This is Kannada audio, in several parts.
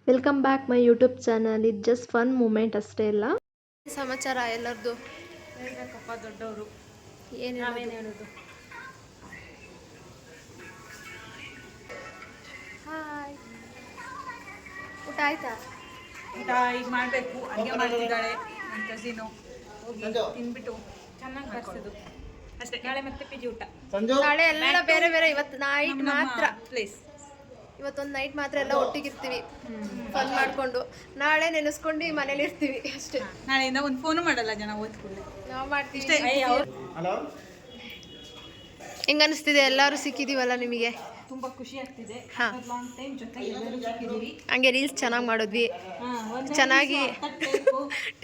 Welcome back my YouTube channel. ಇದು ಜಸ್ಟ್ ಫನ್ ಮೂಮೆಂಟ್ ಅಷ್ಟೇ ಅಲ್ಲ. ಸಮಾಚಾರ ಎಲ್ಲರದು ಹೇಳ್ಬೇಕಪ್ಪ ದೊಡ್ಡವರು, ಏನು ನಾವೇನು ಹೇಳೋದು. ಹಾಯ್, ಊಟ ಆಯ್ತಾ? ಊಟ ಈಗ ಮಾಡಬೇಕು, ಅಡುಗೆ ಮಾಡ್ತಿದ್ದಾಳೆ ನನ್ನ ಕಸಿನು. ಹೋಗಿ ತಿನ್ಬಿಟ್ಟು ಚೆನ್ನಾಗಿ ಬರ್ಸಿದ್ದು ಅಷ್ಟೇ. ನಾಳೆ ಮತ್ತೆ ಪಿ ಜಿ ಊಟ. ನಾಳೆ ಎಲ್ಲ ಬೇರೆ ಬೇರೆ. ಇವತ್ತು ನೈಟ್ ಮಾತ್ರ ಪ್ಲೇಸ್, ಇವತ್ತೊಂದು ನೈಟ್ ಮಾತ್ರ ಎಲ್ಲ ಒಟ್ಟಿಗಿರ್ತೀವಿ, ಫನ್ ಮಾಡಿಕೊಂಡು. ನಾಳೆ ನೆನೆಸ್ಕೊಂಡು ಮನೇಲಿ ಇರ್ತೀವಿ ಅಷ್ಟೇ. ನಾಳೆಯಿಂದ ಒಂದು ಫೋನು ಮಾಡಲ್ಲ ಜನ ಓದ್ಕೊಳ್ಳಿ. ನಾವು ಮಾಡ್ತೀವಿ. ಹೆಂಗ ಅನಿಸ್ತಿದೆ? ಎಲ್ಲರೂ ಸಿಕ್ಕಿದೀವಲ್ಲ ನಿಮಗೆ? ತುಂಬಾ ಖುಷಿ ಆಗ್ತಿದೆ. ಹಾಂ, ಲಾಂಗ್ ಟೈಮ್ ಜೊತೆ ಎಲ್ಲರೂ ಸಿಕ್ಕಿದ್ದೀವಿ. ಹಂಗೆ ರೀಲ್ಸ್ ಚೆನ್ನಾಗಿ ಮಾಡಿದ್ವಿ, ಚೆನ್ನಾಗಿ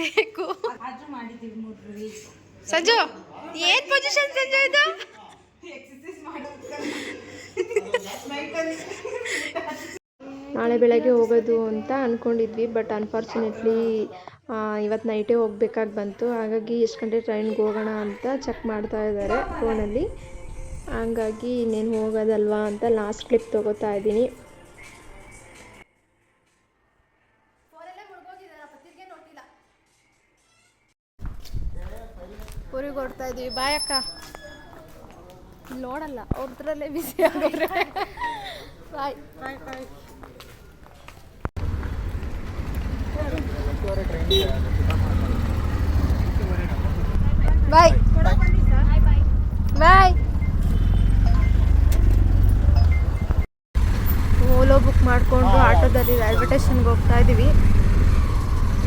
ಟೇಕು ಆದ್ರೂ ಮಾಡಿದ್ದೀವಿ 3 ರೀಲ್ಸ್. ಸಂಜು, ಏನ್ ಪೊಸಿಷನ್ ಸಂಜು ಇದು? ನಾಳೆ ಬೆಳಗ್ಗೆ ಹೋಗೋದು ಅಂತ ಅಂದ್ಕೊಂಡಿದ್ವಿ, ಬಟ್ ಅನ್ಫಾರ್ಚುನೇಟ್ಲಿ ಇವತ್ತು ನೈಟೇ ಹೋಗ್ಬೇಕಾಗಿ ಬಂತು. ಹಾಗಾಗಿ ಎಷ್ಟು ಗಂಟೆ ಟ್ರೈನ್ಗೆ ಹೋಗೋಣ ಅಂತ ಚೆಕ್ ಮಾಡ್ತಾ ಇದ್ದಾರೆ ಫೋನಲ್ಲಿ. ಹಂಗಾಗಿ ಇನ್ನೇನು ಹೋಗೋದಲ್ವಾ ಅಂತ ಲಾಸ್ಟ್ ಕ್ಲಿಪ್ ತೊಗೋತಾ ಇದ್ದೀನಿ. ಊರಿಗೆ ಹೊಡ್ತಾ ಇದೀವಿ. ಬಾಯ್ ಅಕ್ಕ. ನೋಡಲ್ಲ, ಅವ್ರದ್ರಲ್ಲೇ ಬಿಸಿ ಆಗೋರೆ. ಬಾಯ್ ಬಾಯ್ ಬಾಯ್. ಬಾಯ್ ಬಾಯ್. ಓಲೋ ಬುಕ್ ಮಾಡಿಕೊಂಡು ಆಟೋದಲ್ಲಿ ರೈಲ್ವೆ ಸ್ಟೇಷನ್ಗೆ ಹೋಗ್ತಾ ಇದ್ದೀವಿ.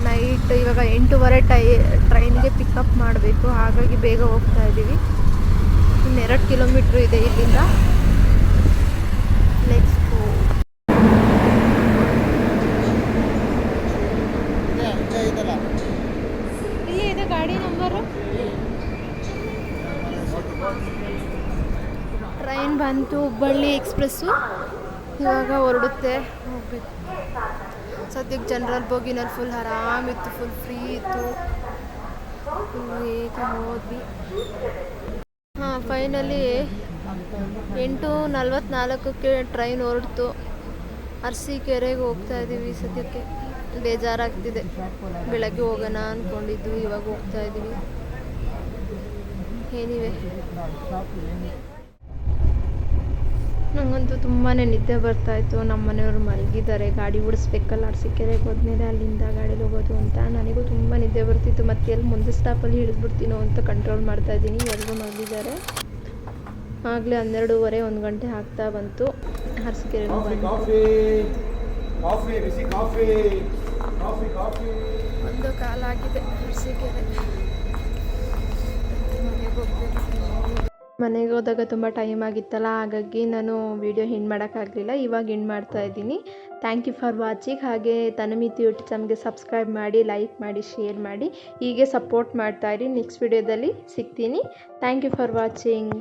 ನೈಟ್ ಇವಾಗ 8:30 ಟ್ರೈನ್ಗೆ ಪಿಕಪ್ ಮಾಡಬೇಕು. ಹಾಗಾಗಿ ಬೇಗ ಹೋಗ್ತಾ ಇದ್ದೀವಿ. ಇನ್ನು 2 ಕಿಲೋಮೀಟ್ರ್ ಇದೆ ಇಲ್ಲಿಂದ. Let's go. ಇಲ್ಲೇ ಇದೆ ಗಾಡಿ ನಂಬರು. ಟ್ರೈನ್ ಬಂತು, ಹುಬ್ಬಳ್ಳಿ ಎಕ್ಸ್ಪ್ರೆಸ್ಸು. ಇವಾಗ ಹೊರಡುತ್ತೆ, ಹೋಗ್ಬೇಕು. ಸದ್ಯಕ್ಕೆ ಜನರಲ್ ಬೋಗಿನಲ್ಲಿ ಫುಲ್ ಆರಾಮಿತ್ತು, ಫುಲ್ ಫ್ರೀ ಇತ್ತು. ಬೇಗ ಹೋದ್ವಿ. ಹಾಂ, ಫೈನಲಿ 8:44ಕ್ಕೆ ಟ್ರೈನ್ ಹೊರಡ್ತು. ಅರಸೀಕೆರೆಗೆ ಹೋಗ್ತಾ ಇದ್ದೀವಿ. ಸದ್ಯಕ್ಕೆ ಬೇಜಾರಾಗ್ತಿದೆ. ಬೆಳಗ್ಗೆ ಹೋಗೋಣ ಅಂದ್ಕೊಂಡಿದ್ದು, ಇವಾಗ ಹೋಗ್ತಾ ಇದ್ದೀವಿ. ಏನಿವೆ, ನನಗಂತೂ ತುಂಬಾ ನಿದ್ದೆ ಬರ್ತಾಯಿತ್ತು. ನಮ್ಮ ಮನೆಯವರು ಮಲಗಿದ್ದಾರೆ. ಗಾಡಿ ಓಡಿಸ್ಬೇಕಲ್ಲ, ಅರಸೀಕೆರೆಗೆ ಹೋದ್ಮೇಲೆ ಅಲ್ಲಿಂದ ಗಾಡೀಲಿ ಹೋಗೋದು ಅಂತ. ನನಗೂ ತುಂಬ ನಿದ್ದೆ ಬರ್ತಿತ್ತು. ಮತ್ತೆ ಎಲ್ಲಿ ಮುಂದೆ ಸ್ಟಾಪಲ್ಲಿ ಹಿಡಿದ್ಬಿಡ್ತೀನೋ ಅಂತ ಕಂಟ್ರೋಲ್ ಮಾಡ್ತಾಯಿದ್ದೀನಿ. ಎಲ್ಲರೂ ಮಲಗಿದ್ದಾರೆ. ಆಗಲೇ 12:15 1 ಗಂಟೆ ಆಗ್ತಾ ಬಂತು. ಅರಸೀಕೆರೆಗೆ ಬಂದು 1:15 ಆಗಿದೆ. ಅರಸೀಕೆರೆ ಮನೆಗೆ ಹೋಗ್ಬೇಕು. ಮನೆಗೆ ಹೋದಾಗ ತುಂಬ ಟೈಮ್ ಆಗಿತ್ತಲ್ಲ, ಹಾಗಾಗಿ ನಾನು ವಿಡಿಯೋ ಎಂಡ್ ಮಾಡೋಕ್ಕಾಗಲಿಲ್ಲ. ಇವಾಗ ಎಂಡ್ ಮಾಡ್ತಾ ಇದ್ದೀನಿ. Thank you for watching. ಹಾಗೆ ತನುಮಿತಿ ಯೂಟ್ಯೂಬ್ ಚಾನಲ್ಗೆ ಸಬ್ಸ್ಕ್ರೈಬ್ ಮಾಡಿ, ಲೈಕ್ ಮಾಡಿ, ಶೇರ್ ಮಾಡಿ. ಹೀಗೆ ಸಪೋರ್ಟ್ ಮಾಡ್ತಾಯಿರಿ. ನೆಕ್ಸ್ಟ್ ವಿಡಿಯೋದಲ್ಲಿ ಸಿಗ್ತೀನಿ. Thank you for watching.